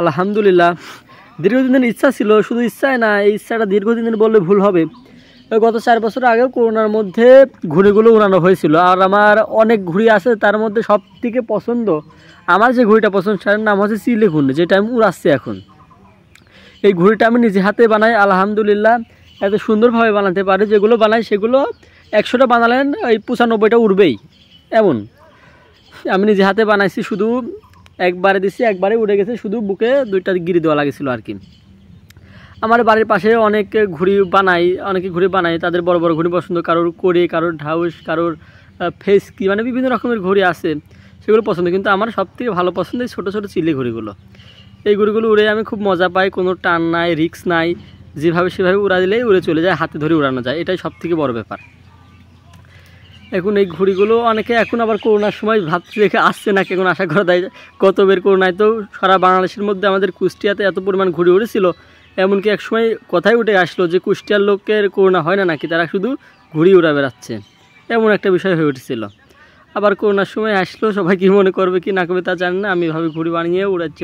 আলহামদুলিল্লাহ, দীর্ঘদিনের ইচ্ছা ছিল, শুধু ইচ্ছাই না, এই ইচ্ছাটা দীর্ঘদিনের বললে ভুল হবে। গত 4 বছর আগেও করোনার মধ্যে ঘুড়িগুলো উড়ানো হয়েছিল। আর আমার অনেক ঘুড়ি আছে, তার মধ্যে সব থেকে পছন্দ, আমার যে ঘুড়িটা পছন্দ সেটার নাম হচ্ছে চিলে ঘুড়ি, যেটা আমি উড়াচ্ছি এখন। এই ঘুড়িটা আমি নিজে হাতে বানাই, আলহামদুলিল্লাহ এত সুন্দরভাবে বানাতে পারি। যেগুলো বানাই সেগুলো 100টা বানালেন ওই 95টা উড়বেই এমন। আমি নিজে হাতে বানাইছি, শুধু একবারে দিচ্ছি, একবারে উড়ে গেছে, শুধু বুকে 2টা গিরি দেওয়া লাগেছিল আর কি। আমার বাড়ির পাশে অনেকে ঘুড়ি বানায়, তাদের বড় বড় ঘুড়ি পছন্দ, কারোর কোরে, কারোর ঢাউস, কারোর ফেসকি, মানে বিভিন্ন রকমের ঘুড়ি আছে, সেগুলো পছন্দ। কিন্তু আমার সবথেকে ভালো পছন্দ এই ছোটো ছোটো চিলি ঘুড়িগুলো। এই ঘুড়িগুলো উড়ে আমি খুব মজা পাই, কোনো টান নাই, রিস্ক নাই, যেভাবে সেভাবে উড়া দিলেই উড়ে চলে যায়, হাতে ধরে উড়ানো যায়, এটাই সবথেকে বড় ব্যাপার। এখন এই ঘুড়িগুলো অনেকে এখন আবার করোনার সময় ভাবতে দেখে আসছে নাকি, এখন আশা করা যায়। গতবের করোনায় তো সারা বাংলাদেশের মধ্যে আমাদের কুষ্টিয়াতে এত পরিমাণ ঘুড়ি উড়েছিল, এমনকি এক সময় কথাই উঠে আসলো যে কুষ্টিয়ার লোকের করোনা হয় না নাকি, তারা শুধু ঘুড়ি উড়া বেড়াচ্ছে, এমন একটা বিষয় হয়ে উঠেছিল। আবার করোনার সময় আসলো, সবাই কী মনে করবে কি না করবে তা জানি না, আমি ভাবে ঘুড়ি বানিয়ে উড়াচ্ছি।